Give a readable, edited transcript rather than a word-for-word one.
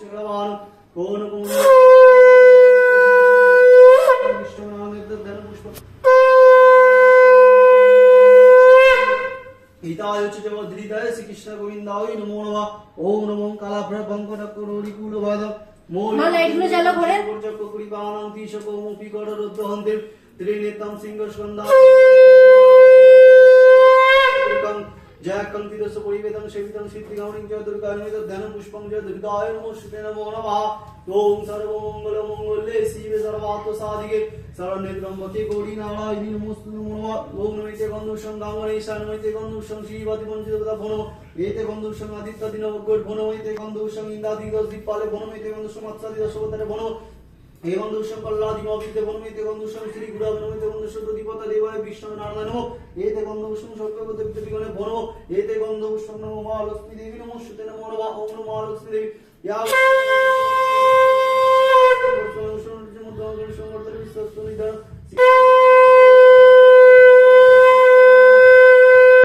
চক্রবাল কোন কোন বিষ্ণু নামের ধ্যান পুষ্প হিতায় চ বদ্রিতায় শ্রীকৃষ্ণ গোবিন্দায় নমো নমঃ ওম নমো কালাভ্রপঙ্কটকরোরিকুলবাদ মা লাইটগুলো জ্বালো ঘরে চক্রকুড়িবাণং তিশকৌমুপি গড়রুদ্রহন্তির ত্রিনেত্রং সিংহস্কন্দা জয়কং তিরস্য পরিবেদং সেবিতং সিদ্ধিগৌরিং জয় দুর্গানিত ধ্যান পুষ্পং জয় দুর্গায় নমো শ্রীতে নমো নমঃ ওম সর্বমঙ্গল মঙ্গলে শিবে সর্বার্থ সাধিকে শরণ্যত্রম্বকে গৌরী নারায়ণী নমোস্তু নমো নমঃ ওম নমস্তে গন্ধুষং গাঙ্গনেশা নমস্তে গন্ধুষং শ্রীবতী পঞ্চদেবতা ভনো এতে গন্ধুষং আদিত্যাদি নবগোট ভনো এতে গন্ধুষং ইন্দ্রাদি দশ দীপালে ভনো এতে গন্ধুষং মৎস্যাদি দশবতারে ভনো हे बंधुषं कल्लादिमोविते वनमिते बंधुषं श्री गुरव नमिते बंधुषं प्रदीपता देवाय विष्णु नारायण नमो एते बंधुषं सर्वगत विगणे भनो एते बंधुषं नमो महालक्ष्मी देवी नमो श्रुते नमो नमः ओम नमो महालक्ष्मी देवी या विश्वसंवर्धन विश्वस्तुनिधन